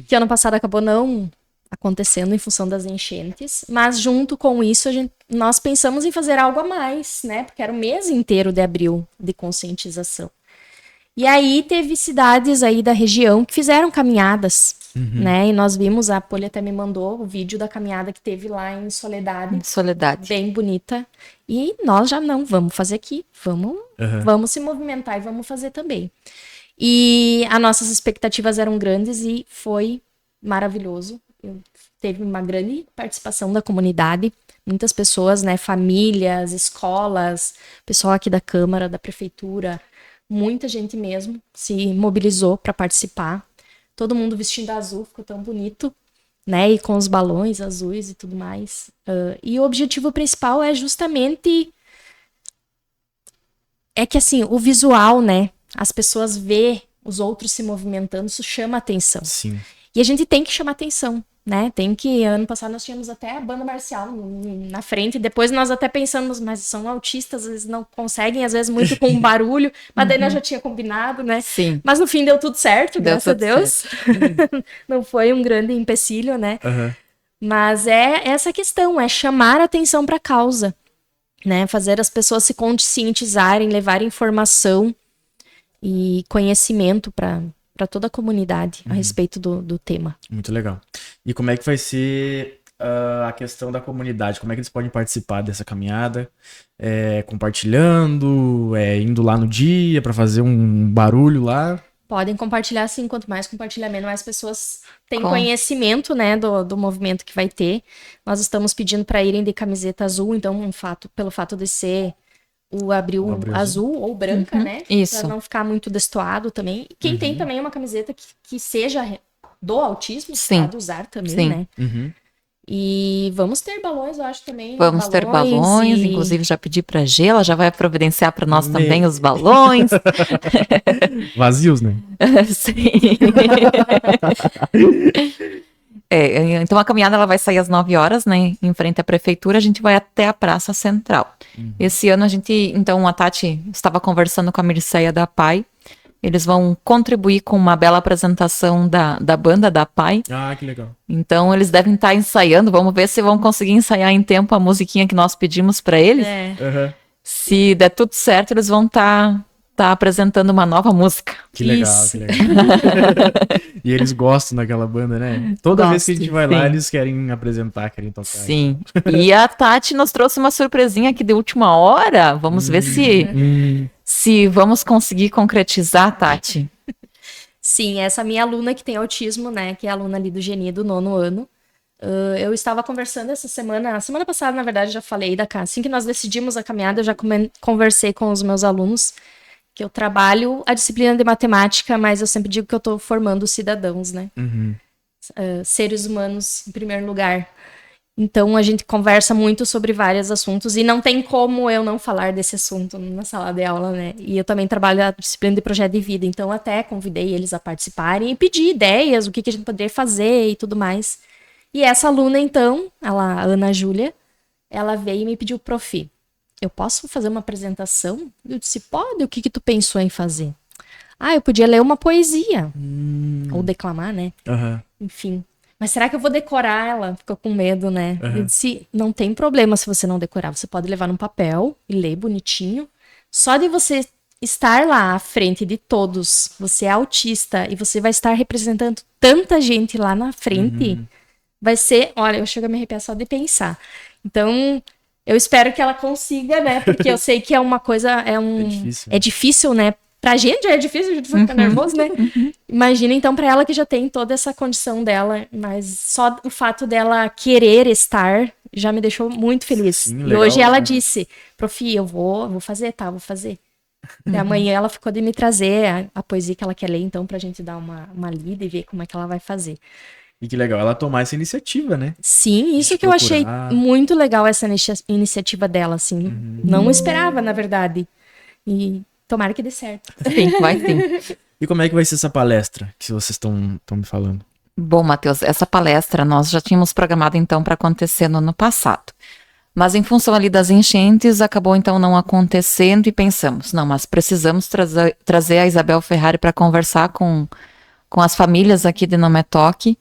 Que ano passado acabou não acontecendo em função das enchentes, mas junto com isso nós pensamos em fazer algo a mais, né? Porque era o mês inteiro de abril de conscientização. E aí teve cidades aí da região que fizeram caminhadas, né? E nós vimos, a Poli até me mandou o vídeo da caminhada que teve lá em Soledade. Soledade. Bem bonita. E nós já não, vamos fazer aqui, vamos se movimentar e vamos fazer também. E as nossas expectativas eram grandes e foi maravilhoso. Teve uma grande participação da comunidade, muitas pessoas, né, famílias, escolas, pessoal aqui da Câmara, da Prefeitura, muita gente mesmo se mobilizou para participar. Todo mundo vestindo azul, ficou tão bonito, né, e com os balões azuis e tudo mais. E o objetivo principal é justamente que assim, o visual, né, as pessoas vê os outros se movimentando, isso chama atenção. Sim. E a gente tem que chamar atenção, né? Ano passado nós tínhamos até a banda marcial na frente, depois nós até pensamos, mas são autistas, eles não conseguem, às vezes, muito com barulho, mas daí nós já tinha combinado, né? Sim. Mas no fim deu tudo certo, graças a Deus. Não foi um grande empecilho, né? Mas é essa questão, é chamar atenção para a causa, né? Fazer as pessoas se conscientizarem, levar informação e conhecimento para toda a comunidade a respeito do tema. Muito legal. E como é que vai ser a questão da comunidade? Como é que eles podem participar dessa caminhada? Compartilhando, indo lá no dia para fazer um barulho lá? Podem compartilhar, sim. Quanto mais compartilhamento, mais pessoas têm conhecimento, né, do movimento que vai ter. Nós estamos pedindo para irem de camiseta azul, então, pelo fato de ser o abril azul ou branca, né? Isso. Pra não ficar muito destoado também. E quem tem também uma camiseta que seja do autismo, pode usar também, né? E vamos ter balões, eu acho também. Vamos ter balões, inclusive já pedi pra G, ela já vai providenciar para nós também os balões. Vazios, né? Sim. Então a caminhada ela vai sair às 9h, né, em frente à prefeitura, a gente vai até a Praça Central. Esse ano a Tati estava conversando com a Mirceia da PAI, eles vão contribuir com uma bela apresentação da banda da PAI. Ah, que legal. Então eles devem estar ensaiando, vamos ver se vão conseguir ensaiar em tempo a musiquinha que nós pedimos para eles. Se der tudo certo, eles vão estar apresentando uma nova música. Que legal, que legal. E eles gostam daquela banda, né? Toda vez que a gente vai lá, eles querem apresentar, querem tocar. Sim. E a Tati nos trouxe uma surpresinha aqui de última hora. Vamos ver se vamos conseguir concretizar, Tati. Sim, essa minha aluna que tem autismo, né? Que é a aluna ali do Geni do 9º ano. Eu estava conversando essa semana, a semana passada, na verdade, já falei assim que nós decidimos a caminhada, eu já conversei com os meus alunos que eu trabalho a disciplina de matemática, mas eu sempre digo que eu estou formando cidadãos, né? Seres humanos em primeiro lugar. Então a gente conversa muito sobre vários assuntos e não tem como eu não falar desse assunto na sala de aula, né? E eu também trabalho a disciplina de projeto de vida, então até convidei eles a participarem e pedi ideias, o que a gente poderia fazer e tudo mais. E essa aluna, então, a Ana Júlia, ela veio e me pediu, prof, eu posso fazer uma apresentação? Eu disse, pode, o que tu pensou em fazer? Eu podia ler uma poesia, ou declamar, né? Enfim. Mas será que eu vou decorar? Ela ficou com medo, né? Eu disse, não tem problema se você não decorar, você pode levar num papel e ler bonitinho. Só de você estar lá à frente de todos, você é autista e você vai estar representando tanta gente lá na frente, vai ser, olha, eu chego a me arrepiar só de pensar. Então, eu espero que ela consiga, né? Porque eu sei que é uma coisa, é difícil, né? Pra gente já é difícil, a gente fica nervoso, né? Imagina, então, pra ela que já tem toda essa condição dela, mas só o fato dela querer estar já me deixou muito feliz. Sim, e legal, hoje ela né? disse, prof, eu vou fazer, tá? Vou fazer. E amanhã ela ficou de me trazer a poesia que ela quer ler, então, pra gente dar uma lida e ver como é que ela vai fazer. E que legal ela tomar essa iniciativa, né? Sim, isso que eu achei muito legal, essa iniciativa dela, assim. Não esperava, na verdade. E tomara que dê certo. Sim, vai sim. E como é que vai ser essa palestra que vocês estão me falando? Bom, Matheus, essa palestra nós já tínhamos programado então para acontecer no ano passado. Mas em função ali das enchentes, acabou então não acontecendo e pensamos, não, mas precisamos trazer a Isabel Ferrari para conversar com as famílias aqui de Nometoque.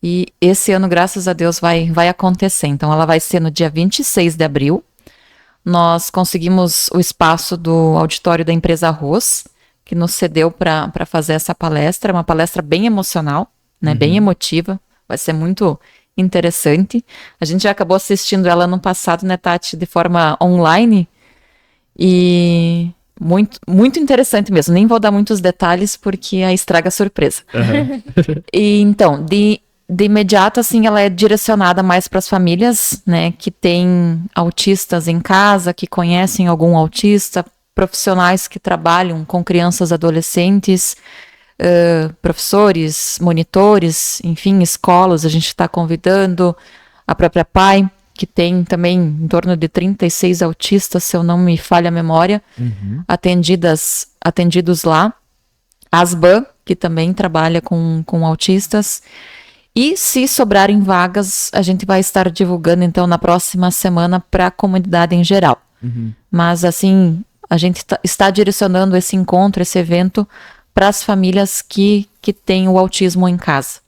E esse ano, graças a Deus, vai acontecer. Então, ela vai ser no dia 26 de abril. Nós conseguimos o espaço do auditório da empresa Arroz, que nos cedeu para fazer essa palestra. É uma palestra bem emocional, né? Bem emotiva. Vai ser muito interessante. A gente já acabou assistindo ela no passado, né, Tati, de forma online. E muito, muito interessante mesmo. Nem vou dar muitos detalhes porque aí estraga a surpresa. E então, de imediato, assim, ela é direcionada mais para as famílias, né, que têm autistas em casa, que conhecem algum autista, profissionais que trabalham com crianças, adolescentes, professores, monitores, enfim, escolas. A gente está convidando a própria PAI, que tem também em torno de 36 autistas, se eu não me falha a memória, atendidos lá. A ASBAN, que também trabalha com autistas. E se sobrarem vagas, a gente vai estar divulgando, então, na próxima semana para a comunidade em geral. Mas, assim, a gente está direcionando esse encontro, esse evento, para as famílias que têm o autismo em casa.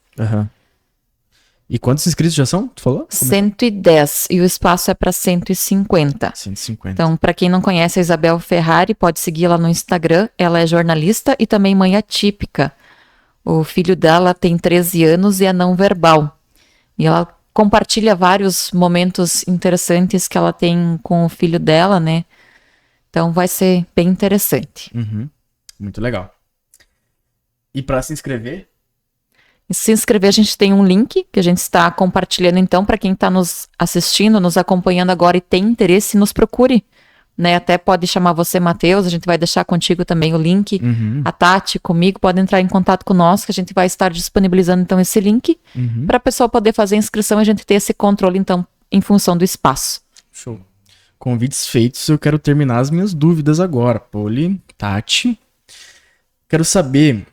E quantos inscritos já são? Tu falou? 110, e o espaço é para 150. 150. Então, para quem não conhece a Isabel Ferrari, pode seguir-la no Instagram. Ela é jornalista e também mãe atípica. O filho dela tem 13 anos e é não verbal. E ela compartilha vários momentos interessantes que ela tem com o filho dela, né? Então vai ser bem interessante. Muito legal. E para se inscrever? Se inscrever, a gente tem um link que a gente está compartilhando, então, para quem está nos assistindo, nos acompanhando agora e tem interesse, nos procure, né? Até pode chamar você, Matheus, a gente vai deixar contigo também o link, a Tati, comigo, pode entrar em contato conosco, que a gente vai estar disponibilizando, então, esse link, para a pessoa poder fazer a inscrição e a gente ter esse controle, então, em função do espaço. Show. Convites feitos, eu quero terminar as minhas dúvidas agora. Poli, Tati, quero saber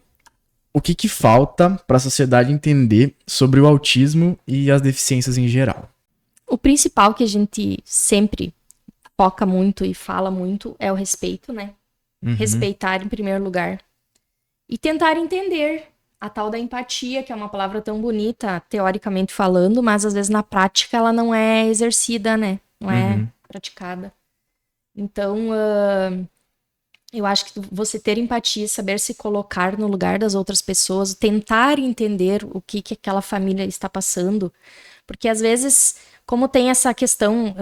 o que falta para a sociedade entender sobre o autismo e as deficiências em geral. O principal que a gente sempre foca muito e fala muito é o respeito, né? Respeitar em primeiro lugar. E tentar entender a tal da empatia, que é uma palavra tão bonita, teoricamente falando, mas às vezes na prática ela não é exercida, né? Não é praticada. Então, eu acho que você ter empatia, saber se colocar no lugar das outras pessoas, tentar entender o que aquela família está passando, porque às vezes, como tem essa questão,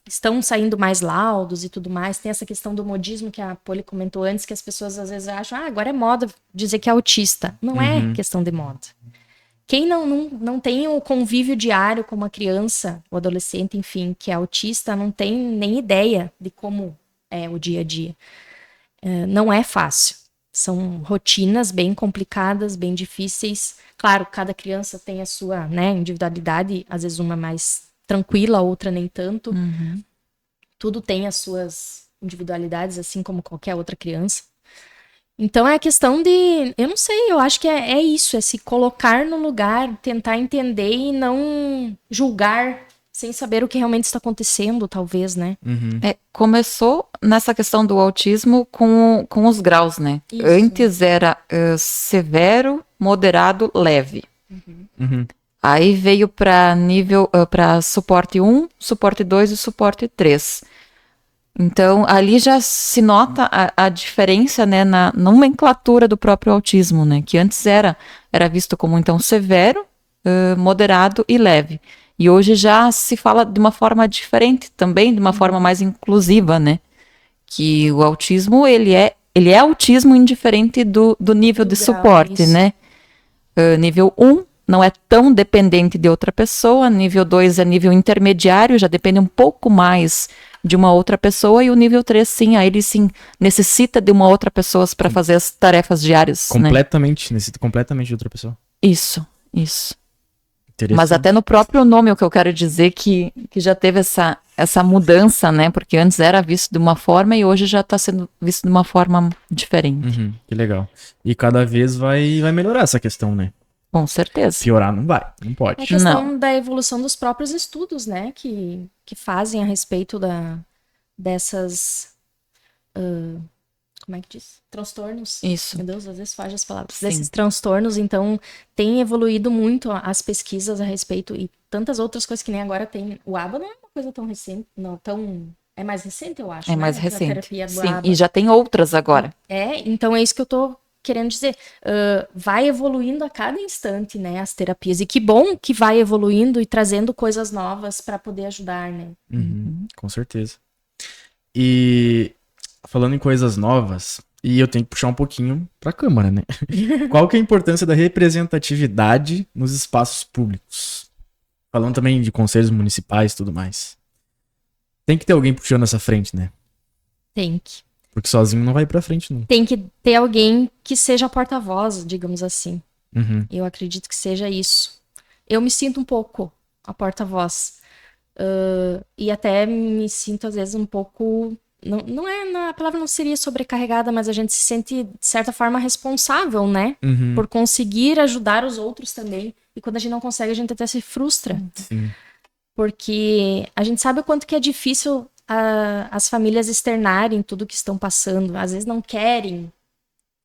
estão saindo mais laudos e tudo mais, tem essa questão do modismo que a Poli comentou antes, que as pessoas às vezes acham, agora é moda dizer que é autista. Não é questão de moda. Quem não tem o convívio diário com uma criança, ou adolescente, enfim, que é autista, não tem nem ideia de como é o dia a dia. Não é fácil. São rotinas bem complicadas, bem difíceis. Claro, cada criança tem a sua, né, individualidade, às vezes uma mais tranquila, outra nem tanto. Tudo tem as suas individualidades, assim como qualquer outra criança. Então é a questão de, eu não sei, eu acho que é isso, é se colocar no lugar, tentar entender e não julgar sem saber o que realmente está acontecendo, talvez, né? Começou nessa questão do autismo com os graus, né? Isso. Antes era severo, moderado, leve. Aí veio para nível, para suporte 1, suporte 2 e suporte 3. Então, ali já se nota a diferença, né, na nomenclatura do próprio autismo, né? Que antes era visto como, então, severo, moderado e leve. E hoje já se fala de uma forma diferente, também de uma forma mais inclusiva, né? Que o autismo, ele é autismo indiferente do nível de suporte, né? Nível 1 não é tão dependente de outra pessoa, nível 2 é nível intermediário, já depende um pouco mais de uma outra pessoa, e o nível 3, sim, aí ele sim necessita de uma outra pessoa para fazer as tarefas diárias. Completamente, né? Necessita completamente de outra pessoa. Isso. Mas até no próprio nome, o que eu quero dizer que já teve essa mudança, né? Porque antes era visto de uma forma e hoje já está sendo visto de uma forma diferente. Que legal. E cada vez vai melhorar essa questão, né? Com certeza. Piorar não vai, não pode. É a questão da evolução dos próprios estudos, né? Que fazem a respeito dessas... como é que diz? Transtornos. Isso. Meu Deus, às vezes foge as palavras. Sim. Desses transtornos, então, tem evoluído muito as pesquisas a respeito e tantas outras coisas que nem agora tem. O ABA não é uma coisa tão recente, não tão É mais recente, eu acho. É né? mais A recente. terapia do Sim, ABA. e já tem outras agora. Então é isso que eu tô querendo dizer. Vai evoluindo a cada instante, né, as terapias. E que bom que vai evoluindo e trazendo coisas novas para poder ajudar, né? Com certeza. E falando em coisas novas, e eu tenho que puxar um pouquinho pra Câmara, né? Qual que é a importância da representatividade nos espaços públicos? Falando também de conselhos municipais e tudo mais. Tem que ter alguém puxando essa frente, né? Tem que. Porque sozinho não vai pra frente, não. Tem que ter alguém que seja porta-voz, digamos assim. Uhum. Eu acredito que seja isso. Eu me sinto um pouco a porta-voz. E até me sinto, às vezes, um pouco... a palavra não seria sobrecarregada, mas a gente se sente, de certa forma, responsável, né? Uhum. Por conseguir ajudar os outros também. E quando a gente não consegue, a gente até se frustra. Sim. Porque a gente sabe o quanto que é difícil as famílias externarem tudo que estão passando. Às vezes não querem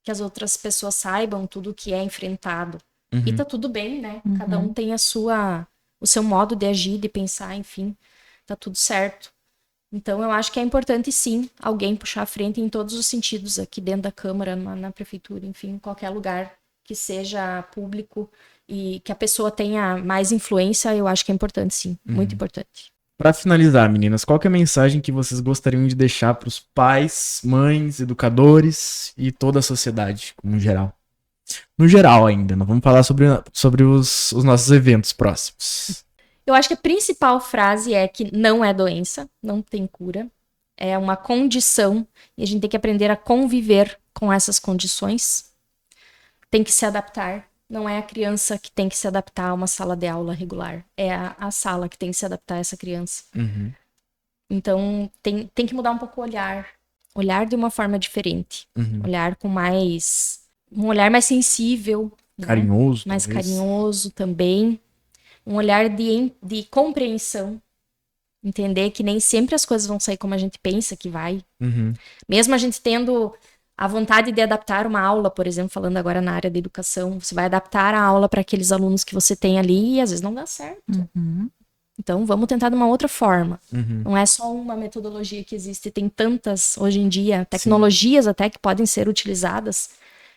que as outras pessoas saibam tudo que é enfrentado. Uhum. E tá tudo bem, né? Cada um tem o seu modo de agir, de pensar, enfim. Tá tudo certo. Então eu acho que é importante, sim, alguém puxar a frente em todos os sentidos, aqui dentro da Câmara, na Prefeitura, enfim, em qualquer lugar que seja público e que a pessoa tenha mais influência, eu acho que é importante, sim. Muito importante. Pra finalizar, meninas, qual que é a mensagem que vocês gostariam de deixar pros pais, mães, educadores e toda a sociedade, no geral? No geral ainda, não vamos falar sobre os nossos eventos próximos. Eu acho que a principal frase é que não é doença, não tem cura. É uma condição e a gente tem que aprender a conviver com essas condições. Tem que se adaptar. Não é a criança que tem que se adaptar a uma sala de aula regular. É a sala que tem que se adaptar a essa criança. Uhum. Então, tem que mudar um pouco o olhar. Olhar de uma forma diferente. Uhum. Olhar com um olhar mais sensível. Carinhoso, né? Mais talvez. carinhoso também. Um olhar de compreensão. Entender que nem sempre as coisas vão sair como a gente pensa que vai. Uhum. Mesmo a gente tendo a vontade de adaptar uma aula, por exemplo, falando agora na área da educação, você vai adaptar a aula para aqueles alunos que você tem ali e às vezes não dá certo. Então, vamos tentar de uma outra forma. Não é só uma metodologia que existe, tem tantas hoje em dia, tecnologias até que podem ser utilizadas.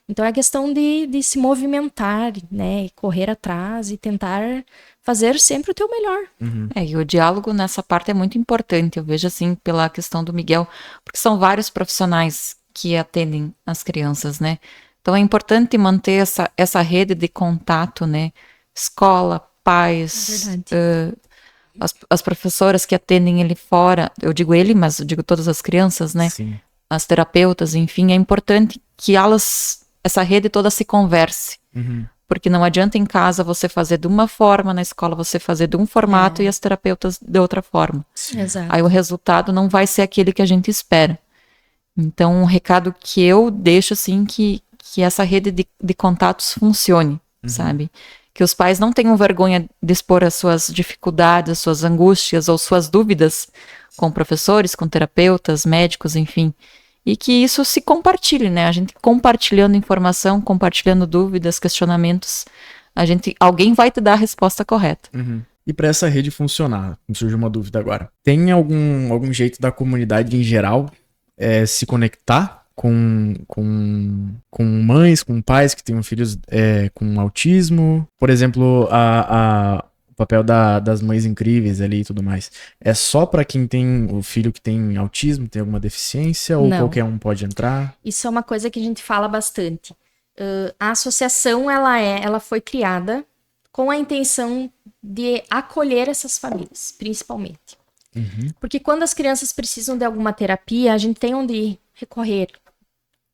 Então, é questão de se movimentar, né? Correr atrás e tentar fazer sempre o teu melhor. E o diálogo nessa parte é muito importante, eu vejo assim pela questão do Miguel, porque são vários profissionais que atendem as crianças, né? Então é importante manter essa rede de contato, né? Escola, pais, as professoras que atendem ele fora, eu digo ele, mas eu digo todas as crianças, né? Sim. As terapeutas, enfim, é importante que essa rede toda se converse. Porque não adianta em casa você fazer de uma forma, na escola você fazer de um formato e as terapeutas de outra forma. Exato. Aí o resultado não vai ser aquele que a gente espera. Então, um recado que eu deixo, assim, que essa rede de contatos funcione, sabe? Que os pais não tenham vergonha de expor as suas dificuldades, as suas angústias ou suas dúvidas com professores, com terapeutas, médicos, enfim. E que isso se compartilhe, né? A gente compartilhando informação, compartilhando dúvidas, questionamentos, alguém vai te dar a resposta correta. E para essa rede funcionar, me surgiu uma dúvida agora. Tem algum jeito da comunidade em geral se conectar com mães, com pais que tenham filhos com autismo? Por exemplo, o papel das mães incríveis ali e tudo mais. É só para quem tem o filho que tem autismo, tem alguma deficiência? Ou Não. qualquer um pode entrar? Isso é uma coisa que a gente fala bastante. A associação, ela foi criada com a intenção de acolher essas famílias, principalmente. Porque quando as crianças precisam de alguma terapia, a gente tem onde recorrer.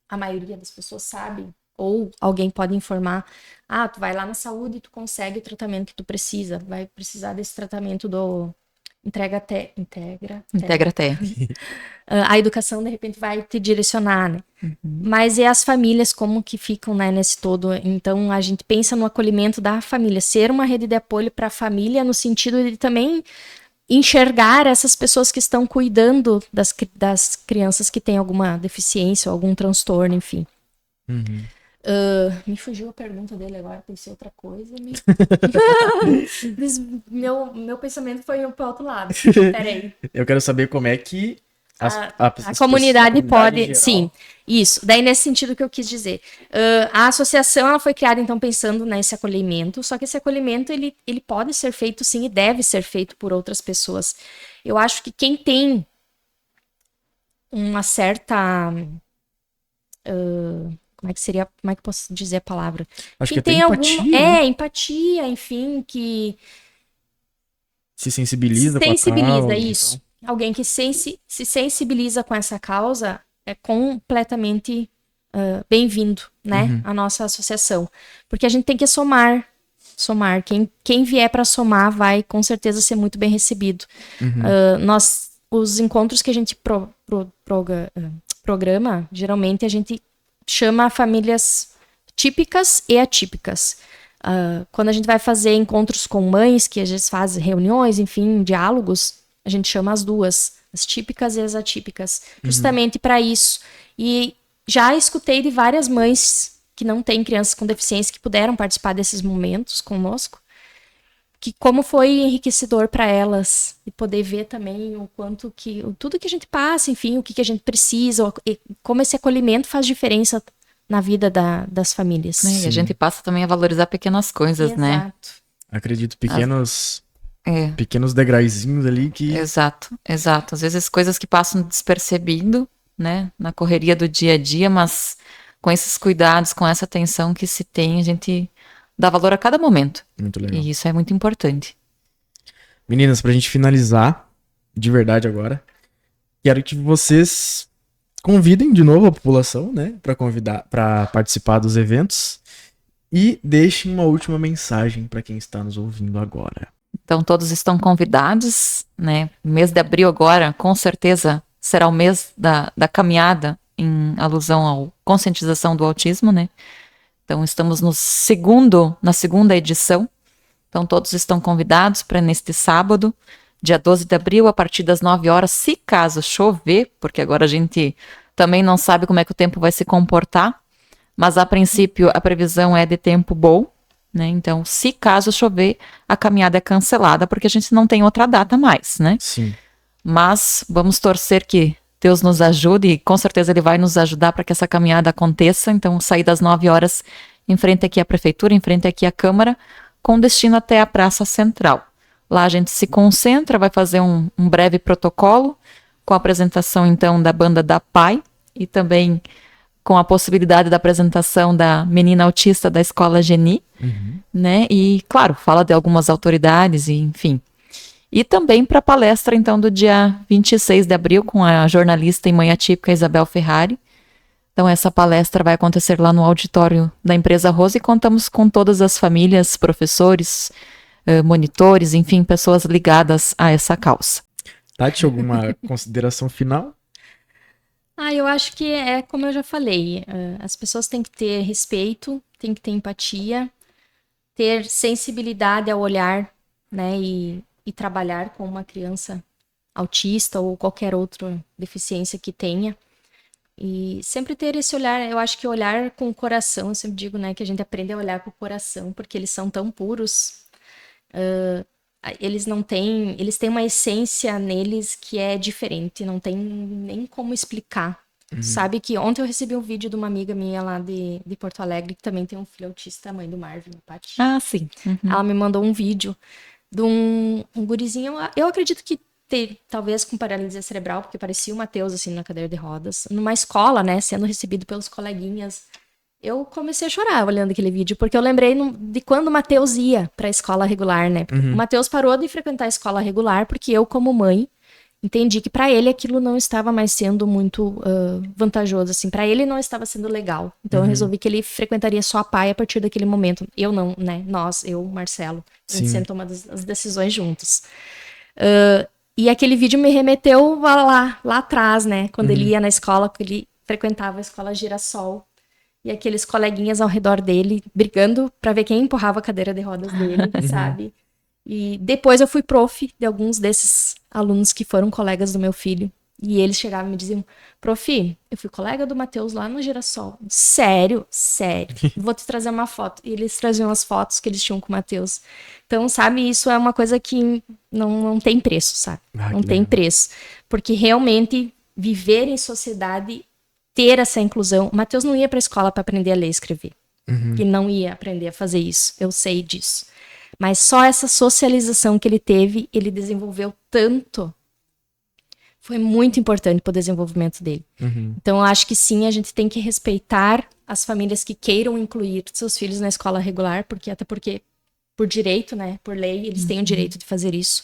A maioria das pessoas sabe, ou alguém pode informar. Tu vai lá na saúde e tu consegue o tratamento que tu precisa. Vai precisar desse tratamento do Integra Terra. A educação, de repente, vai te direcionar, né? Mas as famílias como que ficam, né, nesse todo? Então, a gente pensa no acolhimento da família. Ser uma rede de apoio para a família no sentido de também enxergar essas pessoas que estão cuidando das crianças que têm alguma deficiência ou algum transtorno, enfim. Me fugiu a pergunta dele agora, pensei outra coisa. Meu pensamento foi para outro lado. Peraí. Eu quero saber como é que A comunidade pode, geral. sim, isso. Daí, nesse sentido que eu quis dizer. A associação, ela foi criada, então, pensando nesse acolhimento, só que esse acolhimento, ele pode ser feito, sim, e deve ser feito por outras pessoas. Eu acho que quem tem uma certa... como é que eu posso dizer a palavra? Acho Quem que tem tem empatia, né? empatia, enfim, que... Se sensibiliza com a sensibiliza, causa e isso. Alguém que se sensibiliza com essa causa é completamente bem-vindo, né? A nossa associação. Porque a gente tem que somar. Quem vier para somar vai com certeza ser muito bem recebido. Os encontros que a gente programa, geralmente a gente chama famílias típicas e atípicas. Quando a gente vai fazer encontros com mães, que às vezes faz reuniões, enfim, diálogos, a gente chama as duas, as típicas e as atípicas, justamente para isso. E já escutei de várias mães que não têm crianças com deficiência que puderam participar desses momentos conosco, que como foi enriquecedor para elas e poder ver também o quanto que tudo que a gente passa, enfim, o que a gente precisa, e como esse acolhimento faz diferença na vida das famílias. E a gente passa também a valorizar pequenas coisas, né? Exato. Acredito, pequenos degraizinhos ali que... Exato. Às vezes coisas que passam despercebido, né? Na correria do dia a dia, mas com esses cuidados, com essa atenção que se tem, a gente dá valor a cada momento. Muito legal. E isso é muito importante. Meninas, pra gente finalizar, de verdade agora, quero que vocês convidem de novo a população, né, para participar dos eventos e deixem uma última mensagem para quem está nos ouvindo agora. Então todos estão convidados, né? O mês de abril agora, com certeza, será o mês da caminhada em alusão à conscientização do autismo, né? Então estamos na segunda edição. Então todos estão convidados para neste sábado, dia 12 de abril, a partir das 9 horas, se caso chover, porque agora a gente também não sabe como é que o tempo vai se comportar, mas a princípio a previsão é de tempo bom, né? Então, se caso chover, a caminhada é cancelada, porque a gente não tem outra data mais, né? Sim. Mas vamos torcer que Deus nos ajude, e com certeza Ele vai nos ajudar para que essa caminhada aconteça. Então, sair das 9 horas, em frente aqui à Prefeitura, em frente aqui à Câmara, com destino até a Praça Central. Lá a gente se concentra, vai fazer um breve protocolo, com a apresentação, então, da banda da PAI, e também com a possibilidade da apresentação da menina autista da Escola Geni, né? E, claro, fala de algumas autoridades, e enfim. E também para a palestra, então, do dia 26 de abril, com a jornalista e mãe atípica Isabel Ferrari. Então, essa palestra vai acontecer lá no auditório da empresa Rose, e contamos com todas as famílias, professores, monitores, enfim, pessoas ligadas a essa causa. Tati, alguma consideração final? Eu acho que é como eu já falei, as pessoas têm que ter respeito, têm que ter empatia, ter sensibilidade ao olhar, né, e trabalhar com uma criança autista ou qualquer outra deficiência que tenha. E sempre ter esse olhar, eu acho que olhar com o coração, eu sempre digo, né, que a gente aprende a olhar com o coração, porque eles são tão puros, eles têm uma essência neles que é diferente, não tem nem como explicar. Sabe que ontem eu recebi um vídeo de uma amiga minha lá de Porto Alegre, que também tem um filho autista, a mãe do Marvin, a Paty. Ah, sim. Ela me mandou um vídeo de um gurizinho, eu acredito que talvez com paralisia cerebral, porque parecia o Matheus, assim, na cadeira de rodas, numa escola, né, sendo recebido pelos coleguinhas. Eu comecei a chorar olhando aquele vídeo, porque eu lembrei de quando o Matheus ia pra escola regular, né? O Matheus parou de frequentar a escola regular, porque eu, como mãe, entendi que pra ele aquilo não estava mais sendo muito vantajoso, assim, pra ele não estava sendo legal. Então eu resolvi que ele frequentaria só a PAI a partir daquele momento. Eu não, né? Eu, Marcelo, a gente sempre toma as decisões juntos. E aquele vídeo me remeteu lá atrás, né? Quando ele ia na escola, ele frequentava a escola Girassol. E aqueles coleguinhas ao redor dele, brigando pra ver quem empurrava a cadeira de rodas dele, sabe? E depois eu fui prof de alguns desses alunos que foram colegas do meu filho. E eles chegavam e me diziam, prof, eu fui colega do Matheus lá no Girassol. Sério? Vou te trazer uma foto. E eles traziam as fotos que eles tinham com o Matheus. Então, sabe, isso é uma coisa que não tem preço, sabe? Não tem preço. Porque realmente viver em sociedade, ter essa inclusão. O Matheus não ia para a escola para aprender a ler e escrever. Ele não ia aprender a fazer isso, eu sei disso. Mas só essa socialização que ele teve, ele desenvolveu tanto. Foi muito importante para o desenvolvimento dele. Então, eu acho que sim, a gente tem que respeitar as famílias que queiram incluir seus filhos na escola regular, até porque, por direito, né, por lei, eles têm o direito de fazer isso.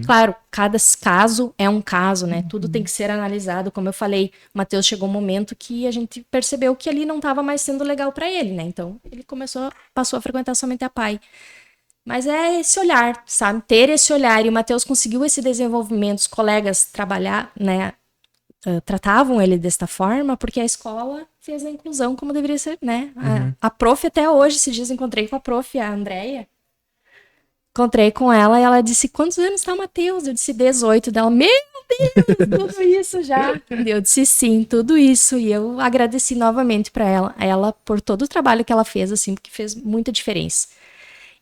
Claro, cada caso é um caso, né, tudo tem que ser analisado. Como eu falei, o Matheus chegou um momento que a gente percebeu que ali não estava mais sendo legal para ele, né, então ele passou a frequentar somente a PAI. Mas é esse olhar, sabe? Ter esse olhar. E o Matheus conseguiu esse desenvolvimento. Os colegas tratavam ele desta forma, porque a escola fez a inclusão como deveria ser, né? A prof até hoje, esses dias encontrei com a prof, a Andréia. Encontrei com ela e ela disse, quantos anos tá o Matheus? Eu disse, 18. Dela, meu Deus, tudo isso já. Eu disse, sim, tudo isso. E eu agradeci novamente para ela por todo o trabalho que ela fez, assim, porque fez muita diferença.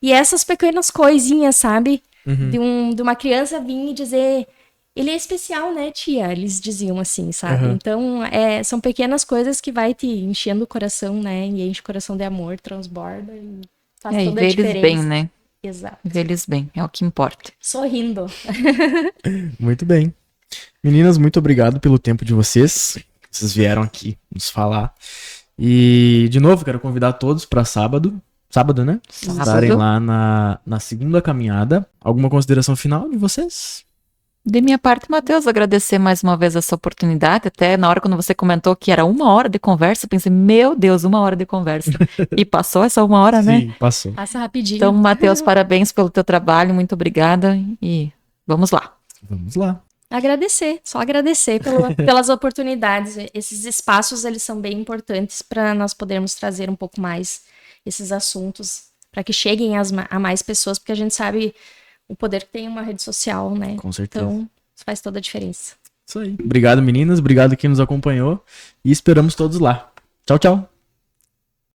E essas pequenas coisinhas, sabe? De uma criança vir e dizer, ele é especial, né, tia? Eles diziam assim, sabe? Então, são pequenas coisas que vai te enchendo o coração, né? E enche o coração de amor, transborda e faz toda a diferença. E ver eles bem, né? Exato. Ver eles bem, é o que importa. Sorrindo. Muito bem. Meninas, muito obrigado pelo tempo de vocês. Vocês vieram aqui nos falar. E, de novo, quero convidar todos para sábado. Sábado, né? Sábado. Estarem lá na segunda caminhada. Alguma consideração final de vocês? De minha parte, Matheus, agradecer mais uma vez essa oportunidade. Até na hora quando você comentou que era 1 hora de conversa, eu pensei, meu Deus, 1 hora de conversa. E passou essa 1 hora, né? Sim, passou. Passa rapidinho. Então, Matheus, parabéns pelo teu trabalho, muito obrigada e vamos lá. Vamos lá. Só agradecer pelas oportunidades. Esses espaços, eles são bem importantes para nós podermos trazer um pouco mais esses assuntos, para que cheguem a mais pessoas, porque a gente sabe o poder que tem uma rede social, né? Com certeza. Então, isso faz toda a diferença. Isso aí. Obrigado, meninas. Obrigado quem nos acompanhou. E esperamos todos lá. Tchau, tchau.